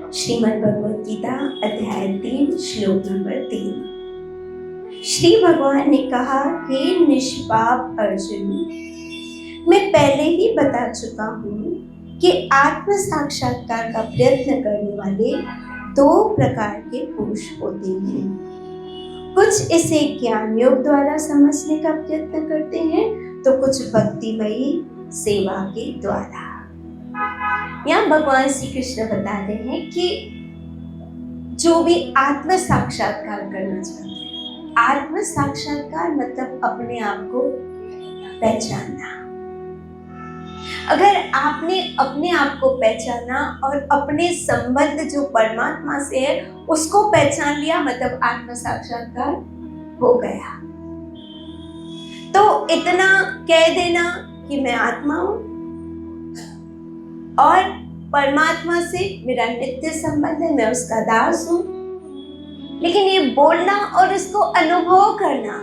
श्रीमद् भगवद गीता अध्याय 3 श्लोक नंबर 3। श्री भगवान ने कहा, हे निष्पाप अर्जुन, मैं पहले ही बता चुका हूँ कि आत्म साक्षात्कार का प्रयत्न करने वाले दो प्रकार के पुरुष होते हैं। कुछ इसे ज्ञान योग द्वारा समझने का प्रयत्न करते हैं तो कुछ भक्तिमयी सेवा के द्वारा। यहाँ भगवान श्री कृष्ण बता रहे हैं कि जो भी आत्म साक्षात्कार करना चाहते हैं, आत्म साक्षात्कार मतलब अपने आप को पहचानना। अगर आपने अपने आप को पहचाना और अपने संबंध जो परमात्मा से है उसको पहचान लिया, मतलब आत्म साक्षात्कार हो गया। तो इतना कह देना कि मैं आत्मा हूं और परमात्मा से मेरा नित्य संबंध है, मैं उसका दास हूं। लेकिन ये बोलना और उसको अनुभव करना,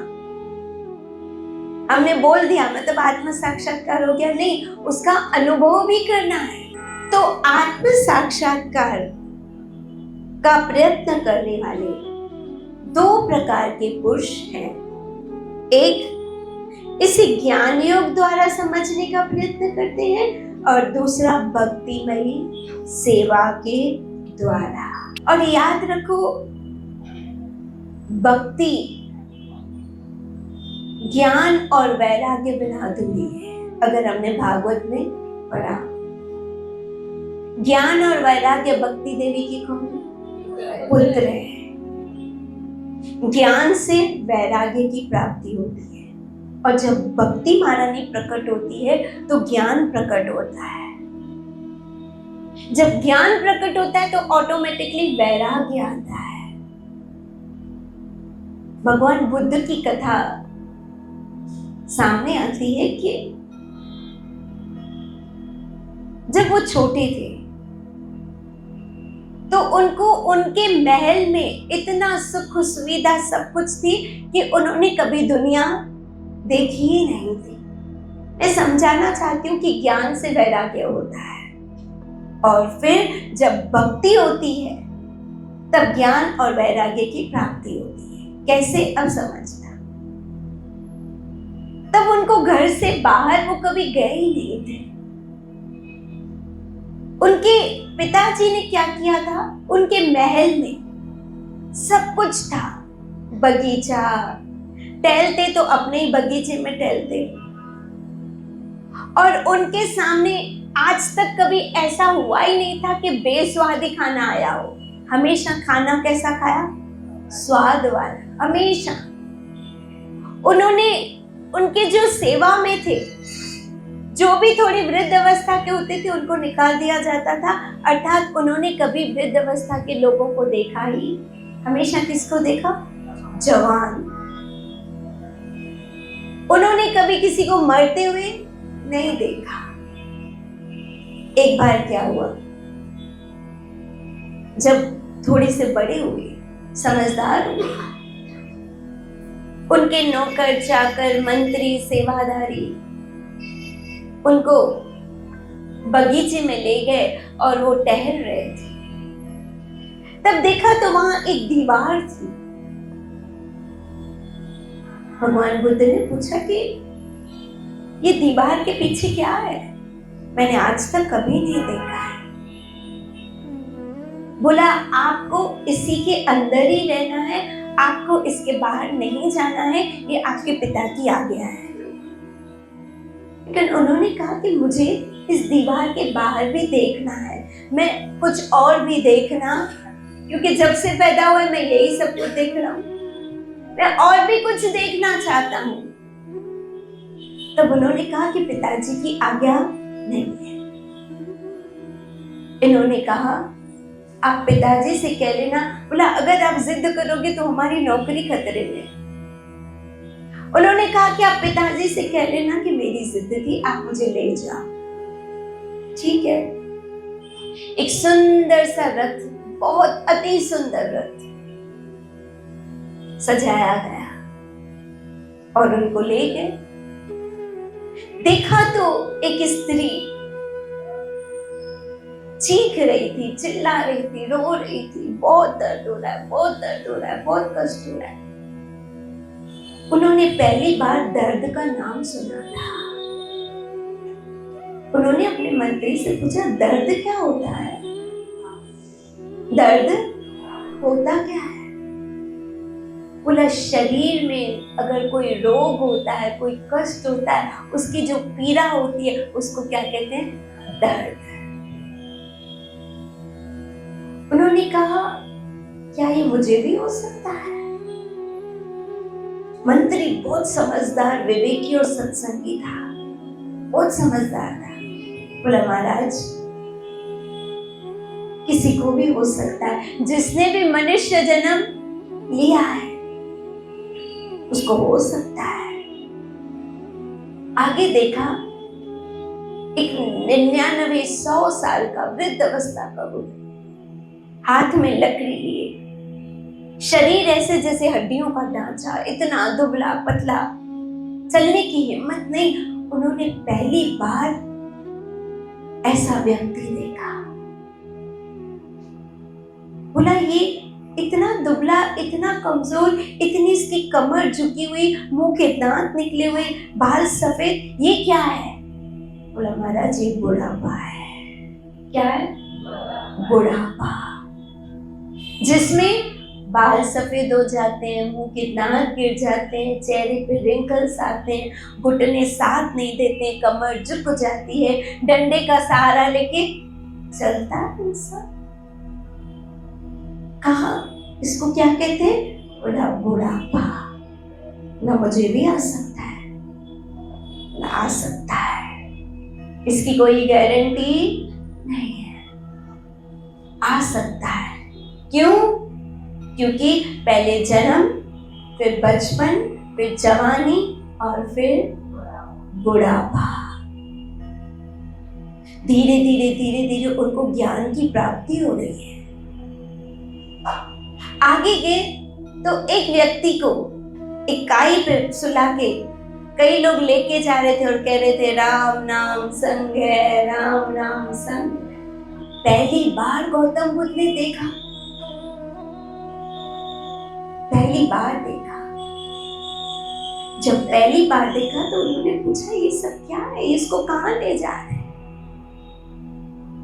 हमने बोल दिया मतलब आत्म साक्षात्कार हो गया, नहीं, उसका अनुभव भी करना है। तो आत्म साक्षात्कार का प्रयत्न करने वाले दो प्रकार के पुरुष हैं। एक इसे ज्ञान योग द्वारा समझने का प्रयत्न करते हैं और दूसरा भक्तिमयी सेवा के द्वारा। और याद रखो, भक्ति ज्ञान और वैराग्य बिना अधूरी है। अगर हमने भागवत में पढ़ा, ज्ञान और वैराग्य भक्ति देवी की कौन पुत्र है। ज्ञान से वैराग्य की प्राप्ति होती है और जब भक्ति महारानी प्रकट होती है तो ज्ञान प्रकट होता है। जब ज्ञान प्रकट होता है तो ऑटोमेटिकली वैराग्य आता है। भगवान बुद्ध की कथा सामने आती है कि जब वो छोटे थे तो उनको उनके महल में इतना सुख सुविधा सब कुछ थी कि उन्होंने कभी दुनिया देखी ही नहीं थी। मैं समझाना चाहती हूँ कि ज्ञान से वैराग्य होता है और फिर जब भक्ति होती है तब ज्ञान और वैराग्य की प्राप्ति होती है। कैसे, अब समझना। तब उनको घर से बाहर वो कभी गए ही नहीं थे। उनके पिताजी ने क्या किया था, उनके महल में सब कुछ था, बगीचा, टहलते तो अपने ही बगीचे में टहलते और उनके सामने आज तक कभी ऐसा हुआ ही नहीं था कि बेस्वादी खाना आया हो। हमेशा खाना कैसा खाया, स्वाद वाला। हमेशा उन्होंने उनके जो सेवा में थे, जो भी थोड़ी वृद्ध अवस्था के होते थे उनको निकाल दिया जाता था। अर्थात उन्होंने कभी वृद्ध अवस्था के लोगों को देखा ही, हमेशा किसको देखा, जवान। उन्होंने कभी किसी को मरते हुए नहीं देखा। एक बार क्या हुआ, जब थोड़े से बड़े हुए, समझदार हुए, उनके नौकर चाकर मंत्री सेवादारी उनको बगीचे में ले गए और वो टहल रहे थे। तब देखा तो वहां एक दीवार थी। भगवान बुद्ध ने पूछा कि ये दीवार के पीछे क्या है, मैंने आज तक कभी नहीं देखा है। बोला, आपको इसी के अंदर ही रहना है, आपको इसके बाहर नहीं जाना है, ये आपके पिता की आज्ञा है। लेकिन उन्होंने कहा कि मुझे इस दीवार के बाहर भी देखना है, मैं कुछ और भी देखना, क्योंकि जब से पैदा हुआ मैं यही सब कुछ देख रहा हूँ, मैं और भी कुछ देखना चाहता हूँ। तब उन्होंने कहा कि पिताजी की आज्ञा नहीं है। इन्होंने कहा, आप पिताजी से कह लेना। बोला, अगर आप जिद करोगे तो हमारी नौकरी खतरे में। उन्होंने कहा कि आप पिताजी से कह लेना कि मेरी जिद थी, आप मुझे ले जाओ। ठीक है। एक सुंदर सा रथ, बहुत अति सुंदर रथ सजाया गया और उनको ले गए। देखा तो एक स्त्री चीख रही थी, चिल्ला रही थी, रो रही थी, बहुत दर्द हो रहा है, बहुत दर्द हो रहा है, बहुत कष्ट हो रहा है। उन्होंने पहली बार दर्द का नाम सुना था। उन्होंने अपने मंत्री से पूछा, दर्द क्या होता है? दर्द होता क्या है? बोला, शरीर में अगर कोई रोग होता है, कोई कष्ट होता है, उसकी जो पीड़ा होती है उसको क्या कहते हैं? दर्द। उन्होंने कहा, क्या ये मुझे भी हो सकता है? मंत्री बहुत समझदार, विवेकी और सत्संगी था, बहुत समझदार था। बोला, महाराज, किसी को भी हो सकता है, जिसने भी मनुष्य जन्म लिया है उसको हो सकता है। आगे देखा, एक 99-100 साल का वृद्ध अवस्था का बुद्ध, हाथ में लकड़ी लिए, शरीर ऐसे जैसे हड्डियों का ढांचा, इतना दुबला पतला, चलने की हिम्मत नहीं। उन्होंने पहली बार ऐसा व्यक्ति देखा। बोला, ये इतना दुबला, इतना कमजोर, इतनी इसकी कमर झुकी हुई, मुंह के दांत निकले हुए, बाल सफेद, ये क्या है? बोला, महाराज, ये बुढ़ापा है। क्या है? बुढ़ापा, जिसमें बाल सफेद हो जाते हैं, मुंह के दांत गिर जाते हैं, चेहरे पे रिंकल्स आते हैं, घुटने साथ नहीं देते, कमर झुक जाती है, डंडे का सहारा लेके चलता है इंसान। कहा, इसको क्या कहते हैं? बोला, बुढ़ापा। ना मुझे भी आ सकता है, ना आ सकता है, इसकी कोई गारंटी नहीं है। आ सकता है। क्यों? क्योंकि पहले जन्म, फिर बचपन, फिर जवानी और फिर बुढ़ापा। धीरे धीरे धीरे धीरे उनको ज्ञान की प्राप्ति हो रही है। आगे गए तो एक व्यक्ति को एक काई पे सुला के कई लोग लेके जा रहे थे और कह रहे थे, राम नाम संग है, राम नाम संग। पहली बार गौतम बुद्ध ने देखा, पहली बार देखा। जब पहली बार देखा तो उन्होंने पूछा, ये सब क्या है, इसको कहां ले जा रहे हैं?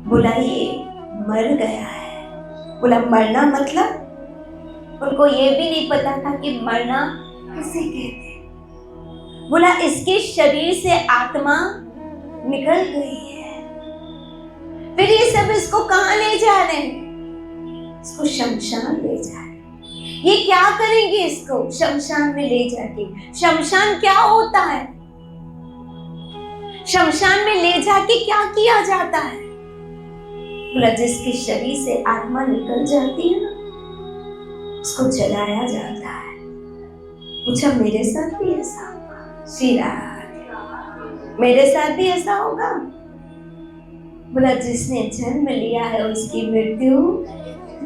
बोला, ये मर गया है। बोला, मरना मतलब? उनको ये भी नहीं पता था कि मरना किसे कहते हैं। बोला, इसके शरीर से आत्मा निकल गई है। फिर ये सब इसको कहां ले जा रहे हैं? इसको शमशान ले जा रहे हैं। ये क्या करेंगे इसको शमशान में ले जाके? शमशान क्या होता है? शमशान में ले जाके क्या किया जाता है? बोला, जिसके शरीर से आत्मा निकल जाती है ना, उसको जलाया जाता है। पूछा, मेरे साथ भी ऐसा होगा? श्री राम, मेरे साथ भी ऐसा होगा? बोला, जिसने जन्म लिया है उसकी मृत्यु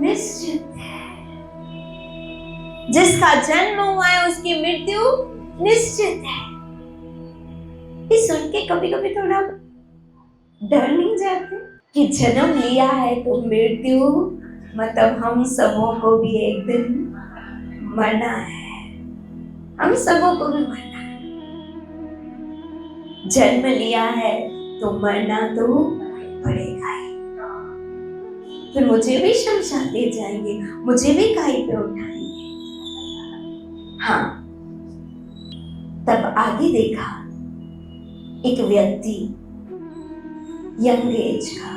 निश्चित है। जिसका जन्म हुआ है उसकी मृत्यु निश्चित है। ये सुन के कभी कभी थोड़ा डर नहीं जाते कि जन्म लिया है तो मृत्यु मतलब हम सबों को भी एक दिन मरना है। हम सबों को भी मरना है। जन्म लिया है तो मरना तो पड़ेगा ही। फिर मुझे भी शमशान ले जाएंगे, मुझे भी काई पे उठाएंगे। हाँ, तब आगे देखा एक व्यक्ति यंग एज का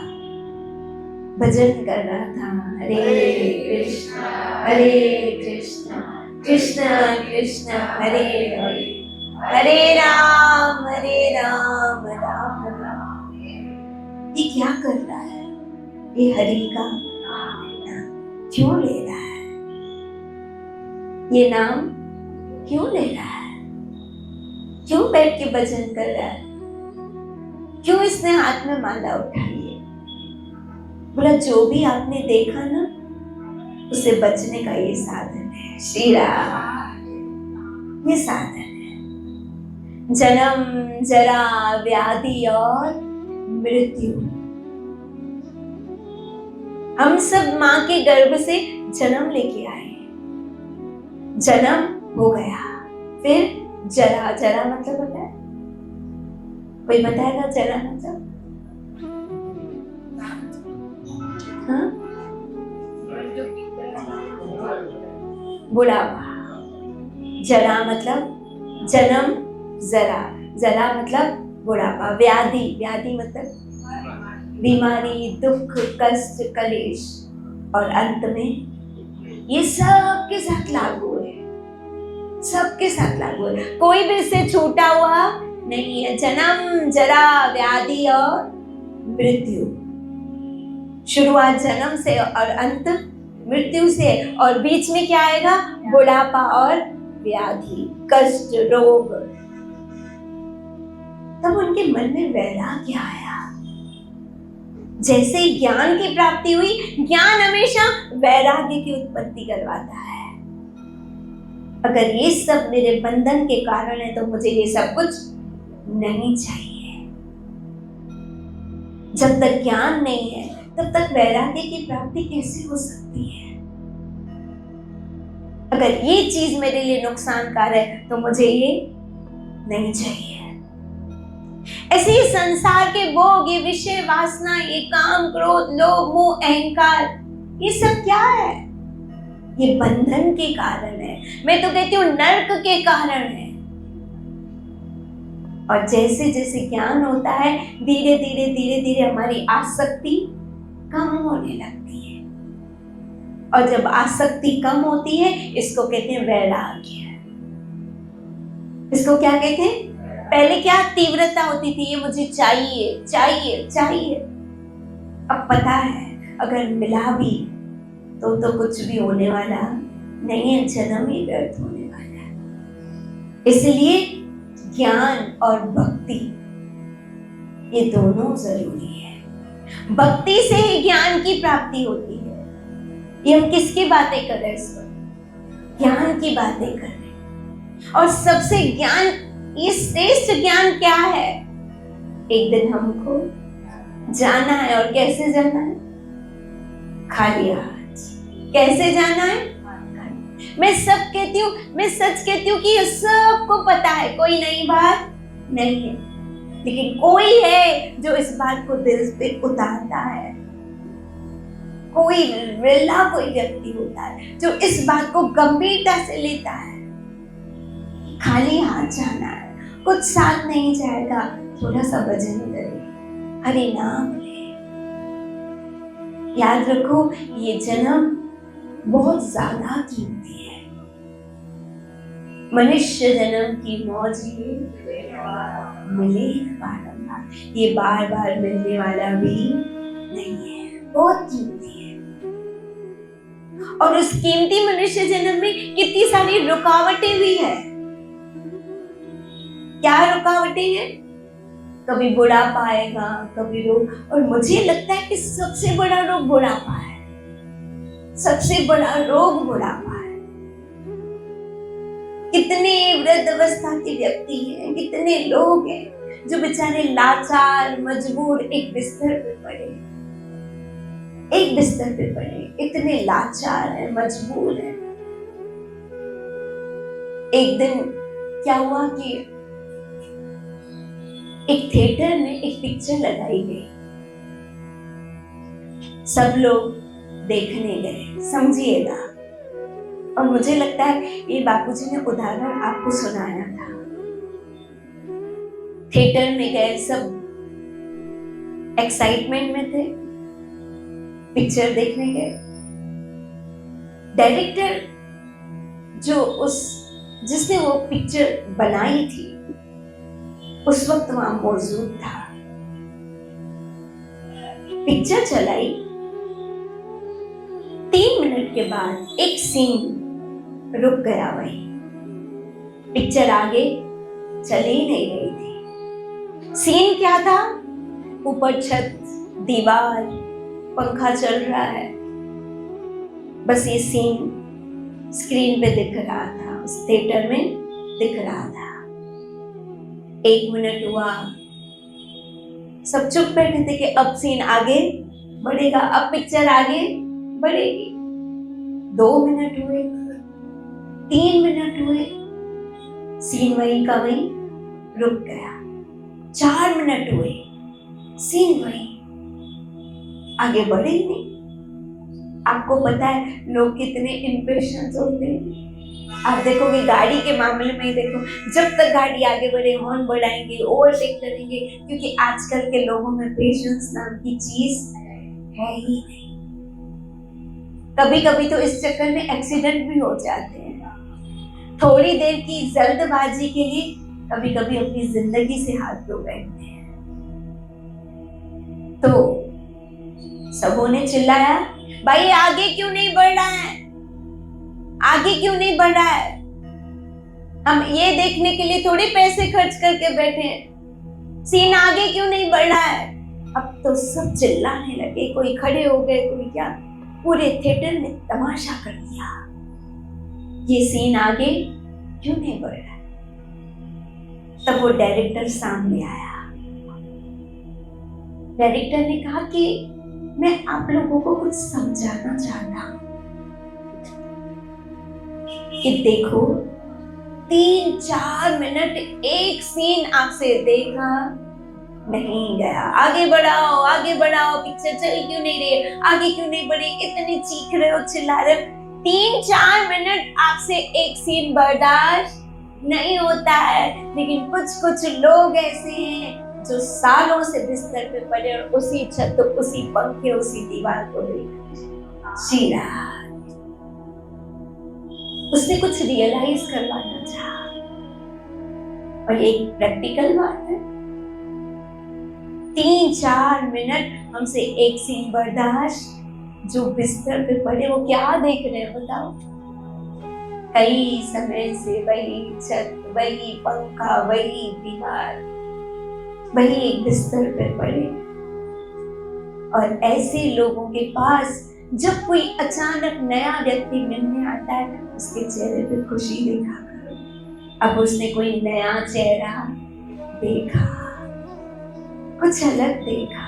भजन कर रहा था, हरे कृष्ण कृष्ण कृष्ण हरे हरे, हरे राम राम राम। ये क्या कर रहा है? ये हरि का नाम क्यों ले रहा है? ये नाम क्यों ले रहा है? क्यों बैठ के भजन कर रहा है? क्यों इसने हाथ में माला उठाई है? बोला, जो भी आपने देखा ना, उसे बचने का ये साधन है। श्री राम, ये साधन है। जन्म, जरा, व्याधि और मृत्यु, हम सब माँ के गर्भ से जन्म लेके आए, जन्म हो गया, फिर जरा, जरा मतलब होता है, कोई बताएगा जरा मतलब? हाँ? बुढ़ापा। जरा मतलब जन्म, जरा, जरा मतलब बुढ़ापा। व्याधि, व्याधि मतलब बीमारी, दुख, कष्ट, कलेश। और अंत में ये सबके साथ लागू है, सबके साथ लागू है, कोई भी इससे छूटा हुआ नहीं है। जन्म, जरा, व्याधि और मृत्यु। शुरुआत जन्म से और अंत मृत्यु से, और बीच में क्या आएगा? बुढ़ापा और व्याधि, कष्ट, रोग। तब उनके मन में वैराग्य आया। जैसे ज्ञान की प्राप्ति हुई, ज्ञान हमेशा वैराग्य की उत्पत्ति करवाता है। अगर ये सब मेरे बंधन के कारण है तो मुझे ये सब कुछ नहीं चाहिए। जब तक ज्ञान नहीं है तब तक वैराग्य की प्राप्ति कैसे हो सकती है? अगर ये चीज मेरे लिए नुकसानकार है तो मुझे ये नहीं चाहिए। ऐसे ही संसार के भोग, ये विषय वासना, ये काम, क्रोध, लोभ, मोह, अहंकार, ये सब क्या है? ये बंधन के कारण है। मैं तो कहती हूँ नरक के कारण है। और जैसे जैसे ज्ञान होता है, धीरे धीरे धीरे धीरे हमारी आसक्ति कम होने लगती है। और जब आसक्ति कम होती है, इसको कहते हैं वैराग्य। इसको क्या कहते हैं? पहले क्या तीव्रता होती थी, ये मुझे चाहिए चाहिए चाहिए। अब पता है अगर मिला भी तो कुछ भी होने वाला नहीं है, जन्म ही व्यर्थ होने वाला है। इसलिए ज्ञान और भक्ति ये दोनों जरूरी है। भक्ति से ही ज्ञान की प्राप्ति होती है। ये हम किसकी बातें कर रहे हैं? इस वक्त ज्ञान की बातें कर रहे हैं। और सबसे ज्ञान, ये श्रेष्ठ ज्ञान क्या है? एक दिन हमको जाना है। और कैसे जाना है? खाली हाथ। कैसे जाना है? मैं सब कहती हूँ, मैं सच कहती हूँ कि सबको पता है, कोई नई बात नहीं है। लेकिन कोई है जो इस बात को दिल पे उतारता है। कोई विरला कोई व्यक्ति होता है जो इस बात को गंभीरता से लेता है। खाली हाथ जाना है, कुछ साथ नहीं जाएगा, थोड़ा सा भजन करे, हरि नाम ले। याद रखो, ये जन्म बहुत ज्यादा कीमती है। मनुष्य जन्म की मौज ये मिले बारंबार, ये बार बार मिलने वाला भी नहीं है, बहुत कीमती है। और उस कीमती मनुष्य जन्म में कितनी सारी रुकावटें भी है। क्या रुकावटें हैं? कभी बुढ़ापा आएगा, कभी रोग। और मुझे लगता है कि सबसे बड़ा रोग बुढ़ापा है। सबसे बड़ा रोग बुढ़ापा है। कितने वृद्ध अवस्था के व्यक्ति हैं, कितने लोग हैं जो बेचारे लाचार, मजबूर, एक बिस्तर पे पड़े, एक बिस्तर पे पड़े, इतने लाचार हैं, मजबूर हैं। एक दिन क्या हुआ कि एक थिएटर में एक पिक्चर लगाई गई, सब लोग देखने गए, समझिएगा। और मुझे लगता है ये बापूजी ने उदाहरण आपको सुनाया था। थिएटर में गए, सब एक्साइटमेंट में थे, पिक्चर देखने गए। डायरेक्टर जिसने वो पिक्चर बनाई थी उस वक्त वहां मौजूद था। पिक्चर चलाई, 3 मिनट के बाद एक सीन रुक गया। वही पिक्चर आगे चली ही नहीं रही थी। सीन क्या था? ऊपर छत, दीवार, पंखा चल रहा है, बस ये सीन स्क्रीन पे दिख रहा था, उस थिएटर में दिख रहा था। 1 मिनट हुआ, सब चुप बैठे थे कि अब सीन आगे बढ़ेगा। अब पिक्चर आगे बढ़ेगी। 2 मिनट हुए, 3 मिनट हुए, सीन वही का वही रुक गया। 4 मिनट हुए, सीन वही, आगे बढ़े ही नहीं। आपको पता है लोग कितने इम्पेशेंट होते हैं। आप देखोगे गाड़ी के मामले में, देखो जब तक गाड़ी आगे बढ़े हॉर्न बढ़ाएंगे, ओवरटेक करेंगे, क्योंकि आजकल के लोगों में पेशेंस नाम की चीज है ही नहीं। कभी कभी तो इस चक्कर में एक्सीडेंट भी हो जाते हैं। थोड़ी देर की जल्दबाजी के लिए कभी कभी अपनी जिंदगी से हाथ धो बैठते हैं। तो सबों ने चिल्लाया, भाई आगे क्यों नहीं बढ़ रहा है, आगे क्यों नहीं बढ़ रहा है? हम ये देखने के लिए थोड़ी पैसे खर्च करके बैठे हैं, सीन आगे क्यों नहीं बढ़ रहा है? अब तो सब चिल्लाने लगे, कोई खड़े हो गए, कोई क्या, पूरे थिएटर ने तमाशा कर दिया। ये सीन आगे क्यों नहीं बढ़ रहा है? तब वो डायरेक्टर सामने आया। डायरेक्टर ने कहा कि मैं आप लोगों को कुछ समझाना चाहता हूं कि देखो 3-4 मिनट एक सीन आपसे देखा नहीं गया, आगे बढ़ाओ आगे बढ़ाओ, पिक्चर चल क्यों नहीं रही है, आगे क्यों नहीं बढ़ी, इतनी चीख रहे हो, चिल्ला रहे हो। 3-4 मिनट आपसे एक सीन बर्दाश्त नहीं होता है, लेकिन कुछ कुछ लोग ऐसे हैं जो सालों से बिस्तर पे पड़े और उसी छत, उसी पंखे, उसी दीवार को देख शीरा। उसने कुछ रियलाइज करवाना चाहा। और एक प्रैक्टिकल बात है, 3-4 मिनट हमसे एक सीन बर्दाश्त, जो बिस्तर पे पड़े वो क्या देख रहे हैं बताओ? कई समय से वही छत, वही पंखा, वही दीवार, वही एक बिस्तर पे पड़े। और ऐसे लोगों के पास जब कोई अचानक नया व्यक्ति मिलने आता है, उसके चेहरे पे खुशी देखा करो। अब उसने कोई नया चेहरा देखा, कुछ अलग देखा।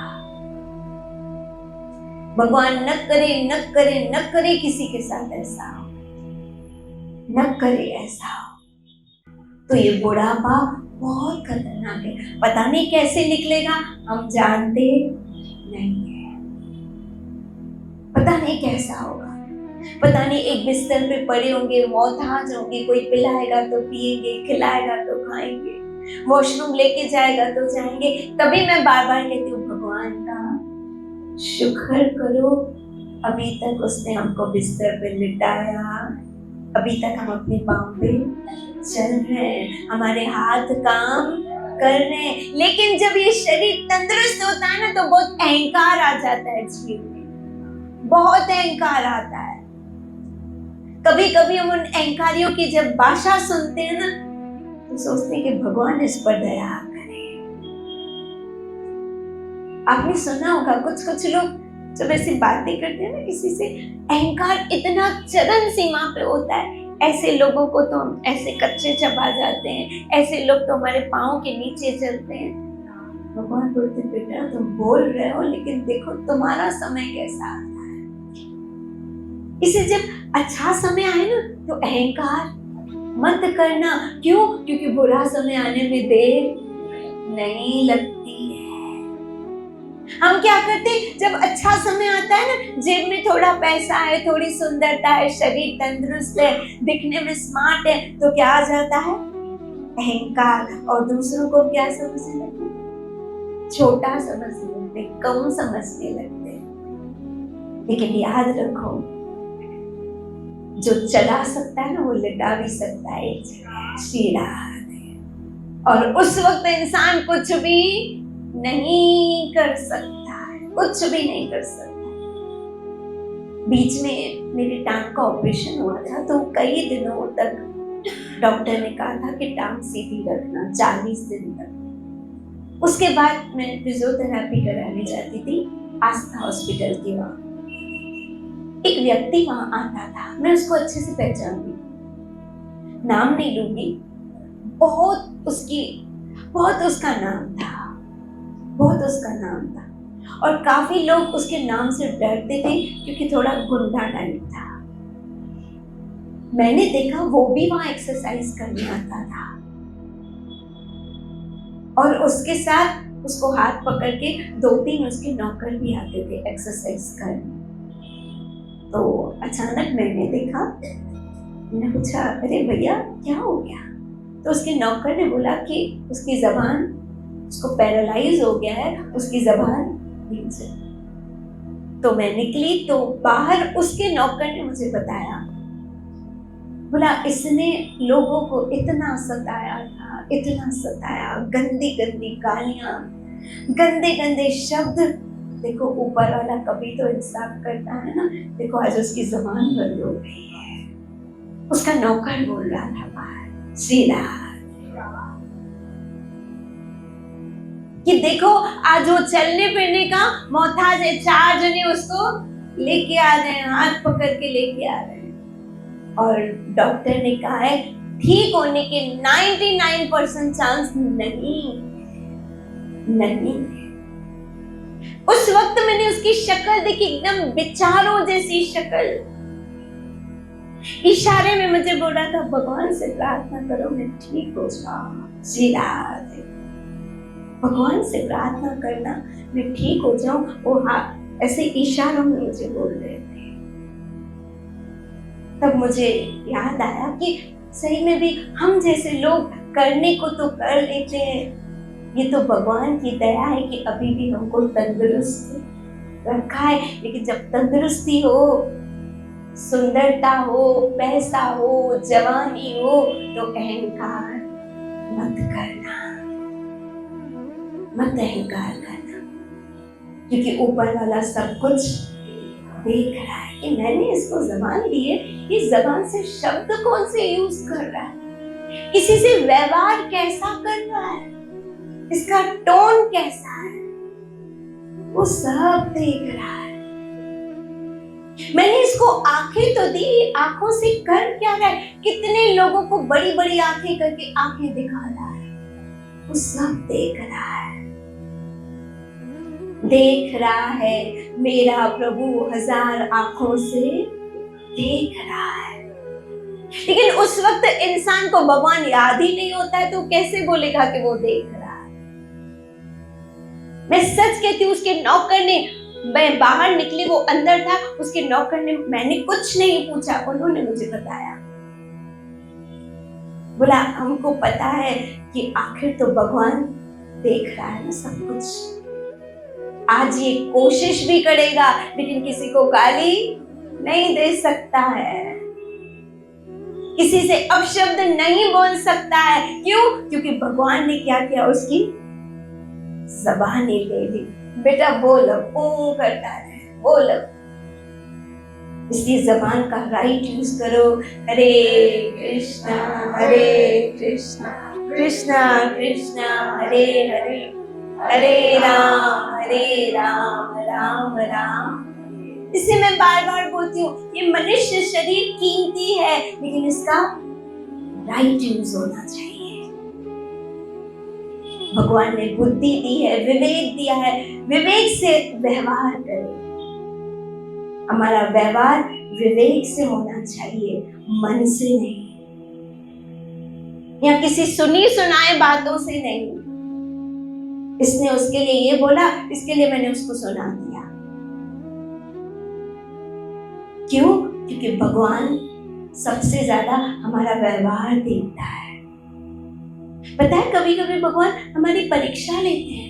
भगवान न करे न करे न करे किसी के साथ ऐसा हो, न करे ऐसा हो। तो ये बुढ़ापा बहुत खतरनाक है, पता नहीं कैसे निकलेगा, हम जानते नहीं है। पता नहीं कैसा होगा, पता नहीं एक बिस्तर पे पड़े होंगे, मोहताज होंगे, कोई पिलाएगा तो पिएंगे, खिलाएगा तो खाएंगे, वॉशरूम लेके जाएगा तो जाएंगे। तभी मैं बार बार कहती हूँ भगवान का शुक्र करो, अभी तक उसने हमको बिस्तर पे लिटाया, अभी तक हम अपने पांव पे चल रहे हैं, हमारे हाथ काम कर रहे हैं। लेकिन जब ये शरीर तंदुरुस्त होता है ना, तो बहुत अहंकार आ जाता है जीवन में, बहुत अहंकार आता है। कभी कभी हम उन अहंकारियों की जब भाषा सुनते हैं ना, तो सोचते हैं कि भगवान इस पर दया करे। आपने सुना होगा कुछ कुछ लोग जब ऐसी बातें करते हैं ना किसी से, अहंकार इतना चरम सीमा पे होता है, ऐसे लोगों को तो हम ऐसे कच्चे चबा जाते हैं, ऐसे लोग तो हमारे पाँव के नीचे चलते हैं। भगवान बोलते बेटा तुम बोल रहे हो, लेकिन देखो तुम्हारा समय कैसा आता है। इसे जब अच्छा समय आए ना, तो अहंकार मत करना। क्यों? क्योंकि बुरा समय आने में देर नहीं लगती है। हम क्या करते, जब अच्छा समय आता है ना, जेब में थोड़ा पैसा है, थोड़ी सुंदरता है, शरीर तंदुरुस्त है, दिखने में स्मार्ट है, तो क्या आ जाता है? अहंकार। और दूसरों को क्या समझने लगते, छोटा समझने लगते, कम समझने लगते। लेकिन याद रखो, जो चला सकता है ना, वो लिटा भी सकता है। और उस वक्त इंसान कुछ भी नहीं कर सकता है, कुछ भी नहीं कर सकता। बीच में मेरी टांग का ऑपरेशन हुआ था, तो कई दिनों तक डॉक्टर ने कहा था कि टांग सीधी रखना 40 दिन तक। उसके बाद मैं फिजियोथेरेपी कराने जाती थी आस्था हॉस्पिटल के वहां। एक व्यक्ति वहां आता था, मैं उसको अच्छे से पहचानती, नाम नहीं लूंगी, बहुत उसका नाम था, बहुत उसका नाम था। और काफी लोग उसके नाम से डरते थे क्योंकि थोड़ा गुंडा टाइप था। मैंने देखा वो भी वहां एक्सरसाइज करने आता था और उसके साथ उसको हाथ पकड़ के 2-3 उसके नौकर भी आते थे एक्सरसाइज करने। तो अचानक मैंने देखा, मैंने पूछा, अरे भैया क्या हो गया? तो उसके नौकर ने बोला कि उसकी जबान, उसको पैरालाइज हो गया है, उसकी जबान नहीं चलती। तो मैं निकली तो बाहर उसके नौकर ने मुझे बताया, बोला इसने लोगों को इतना सताया था, इतना सताया, गंदी गंदी गालियां, गंदे गंदे शब्द। देखो ऊपर वाला कभी तो इंसाफ करता है ना। देखो आज उसकी जबान बंद हो गई है। उसका नौकर बोल रहा था बाहर सीधा कि देखो आज वो चलने फिरने का मोहताज है, 4 जने उसको लेके आ रहे हैं, हाथ पकड़ के लेके आ रहे हैं। और डॉक्टर ने कहा है ठीक होने के 99% चांस नहीं। उस वक्त मैंने उसकी शक्ल देखी, एकदम बेचारों जैसी शक्ल। इशारे में मुझे बोल रहा था भगवान से प्रार्थना करो मैं ठीक हो जाऊं। सीधा भगवान से प्रार्थना करना मैं ठीक हो जाऊं। वो ऐसे इशारों में मुझे बोल रहे थे। तब मुझे याद आया कि सही में भी हम जैसे लोग करने को तो कर लेते हैं। ये तो भगवान की दया है कि अभी भी हमको तंदुरुस्त रखा है। लेकिन जब तंदुरुस्ती हो, सुंदरता हो, पैसा हो, जवानी हो, तो अहंकार मत करना, मत अहंकार करना, क्योंकि ऊपर वाला सब कुछ देख रहा है कि मैंने इसको जबान दी है, इस जबान से शब्द कौन से यूज कर रहा है, किसी से व्यवहार कैसा कर रहा है, इसका टोन कैसा है, वो सब देख रहा है। मैंने इसको आंखें तो दी, आंखों से कर क्या रहा है? कितने लोगों को बड़ी बड़ी आंखें करके आंखें दिखा रहा है, वो सब देख रहा है। देख रहा है मेरा प्रभु 1000 आंखों से देख रहा है। लेकिन उस वक्त इंसान को भगवान याद ही नहीं होता है, तो कैसे बोलेगा कि वो देख रहा है? मैं सच कहती हूँ, उसके नौकर ने, मैं बाहर निकली वो अंदर था, उसके नौकर ने, मैंने कुछ नहीं पूछा, उन्होंने मुझे बताया, बोला हमको पता है कि आखिर तो भगवान देख रहा है ना सब कुछ। आज ये कोशिश भी करेगा लेकिन किसी को गाली नहीं दे सकता है, किसी से अपशब्द नहीं बोल सकता है। क्यों? क्योंकि भगवान ने क्या किया, उसकी ज़बान ही ले ली। बेटा बोल, ओ करता है, बोल। इसलिए ज़बान का राइट यूज करो। हरे कृष्णा कृष्णा कृष्णा हरे हरे, हरे राम राम राम। इसे मैं बार बार बोलती हूँ, ये मनुष्य शरीर कीमती है लेकिन इसका राइट यूज होना चाहिए। भगवान ने बुद्धि दी है, विवेक दिया है, विवेक से व्यवहार करें। हमारा व्यवहार विवेक से होना चाहिए, मन से नहीं, या किसी सुनी सुनाए बातों से नहीं। इसने उसके लिए ये बोला, इसके लिए मैंने उसको सुना दिया। क्यों? क्योंकि भगवान सबसे ज्यादा हमारा व्यवहार देखता है। पता है कभी कभी भगवान हमारी परीक्षा लेते हैं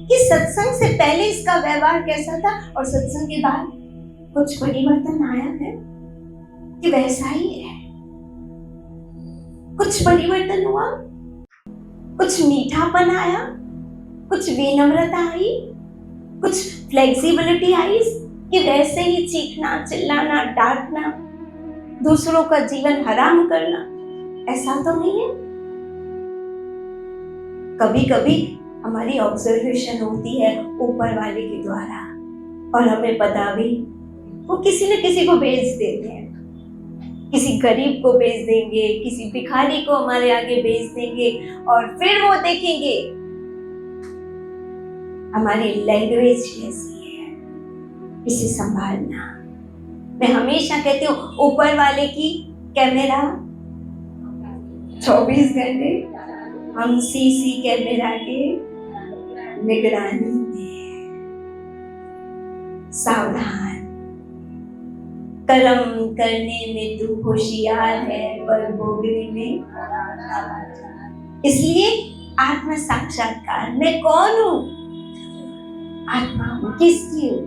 कि सत्संग से पहले इसका व्यवहार कैसा था और सत्संग के बाद कुछ परिवर्तन आया है कि वैसा ही है। कुछ परिवर्तन हुआ, कुछ मीठापन आया, कुछ विनम्रता आई, कुछ फ्लेक्सिबिलिटी आई कि वैसे ही चीखना, चिल्लाना, डांटना, दूसरों का जीवन हराम करना, ऐसा तो नहीं है। कभी कभी हमारी ऑब्जर्वेशन होती है ऊपर वाले के द्वारा और हमें पता भी, वो किसी न किसी को भेज देते हैं, किसी गरीब को भेज देंगे, किसी भिखारी को हमारे आगे भेज देंगे और फिर वो देखेंगे हमारी लैंग्वेज कैसी है, इसे संभालना। मैं हमेशा कहती हूँ ऊपर वाले की कैमरा 24 घंटे, हम सीसी कैमरा के निगरानी में। सावधान, कर्म करने में तू होशियार है पर भोगने में। इसलिए आत्म साक्षात्कार, मैं कौन हूं? आत्मा हूं। किसकी हूं?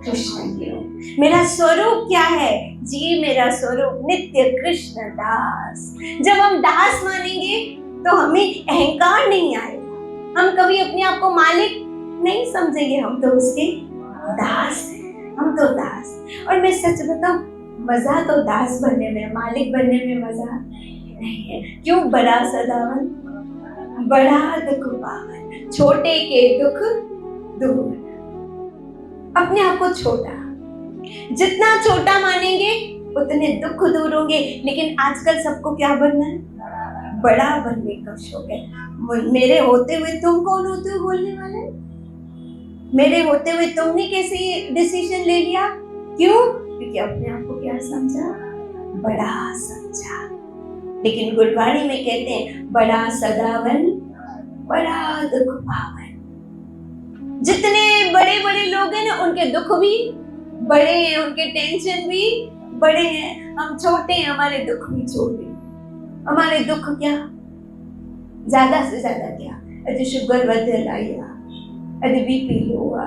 कृष्ण की हूं। मेरा स्वरूप क्या है? जी मेरा स्वरूप नित्य कृष्ण दास। जब हम दास मानेंगे तो हमें अहंकार नहीं आएगा, हम कभी अपने आप को मालिक नहीं समझेंगे, हम तो उसके दास हैं, हम तो दास। और मैं सच बताऊं, मजा तो दास बनने में, मालिक बनने में मजा नहीं है। क्यों? बड़ा सदावन बड़ा दुख पावन, छोटे के दुख दूर। अपने आप को छोटा, जितना छोटा मानेंगे उतने दुख दूर होंगे। लेकिन आजकल सबको क्या बनना है? बड़ा बनने का शौक है। मेरे होते हुए तुम कौन होते हो बोलने वाले? मेरे होते हुए तुमने कैसे डिसीजन ले लिया? क्यों? क्योंकि अपने आप को क्या समझा? बड़ा समझा। लेकिन गुरबाणी में कहते हैं बड़ा सदावन बड़ा दुख पावन। जितने बड़े बड़े लोग हैं ना, उनके दुख भी बड़े हैं, उनके टेंशन भी बड़े हैं। हम छोटे हैं, हमारे दुख भी छोटे। हमारे दुख क्या? ज्यादा से ज्यादा क्या? अरे शुगर वधल आई, अरे बीपी लो आ,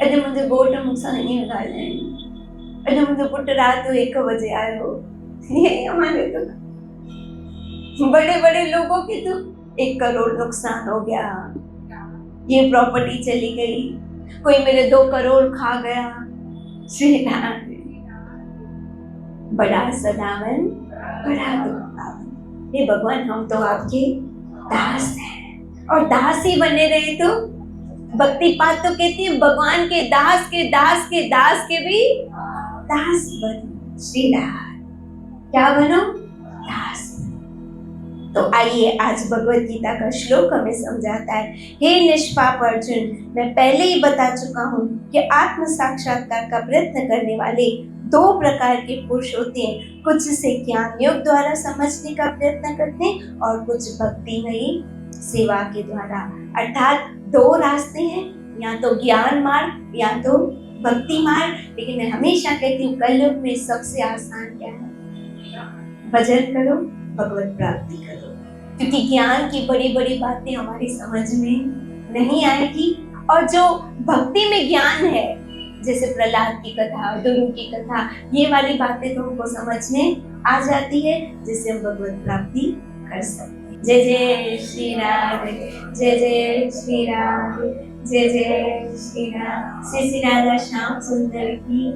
अरे मुझे गोट मुसा नहीं गाले, अरे मुझे पुट रात 1 बजे आयो। ये हमारे दुख। बड़े बड़े लोगों के तो 1 करोड़ नुकसान हो गया, ये प्रॉपर्टी चली गई, कोई मेरे 2 करोड़ खा गया। बड़ा सदावन बड़ा दुख पावन। हे भगवान, हम तो आपके दास हैं और दास ही बने रहे। तो भक्ति पाठ तो कहती है भगवान के दास के दास के दास के भी दास बनो। श्री राम, क्या बनो? दास। तो आइए, आज भगवत गीता का श्लोक हमें समझाता है। हे निष्पाप अर्जुन, मैं पहले ही बता चुका हूँ कि आत्म साक्षात्कार का प्रयत्न करने वाले 2 प्रकार के पुरुष होते हैं। कुछ इसे ज्ञान योग द्वारा समझने का प्रयत्न करते हैं और कुछ भक्तिमयी सेवा के द्वारा। अर्थात 2 रास्ते हैं, या तो ज्ञान मार्ग या तो भक्ति मार्ग। लेकिन मैं हमेशा कहती हूँ कलयुग में सबसे आसान क्या है? भजन करो, भगवत प्राप्ति करो। क्योंकि ज्ञान की बड़ी बड़ी बातें हमारी समझ में नहीं आएगी, और जो भक्ति में ज्ञान है, जैसे प्रहलाद की कथा, दुरु की कथा, ये वाली बातें तो हमको समझ में आ जाती है, जिससे हम भगवत प्राप्ति कर सकते हैं। जय जय श्री राम, जय जय श्री राम, जय जय श्री राम। श्री राधा श्याम सुंदर की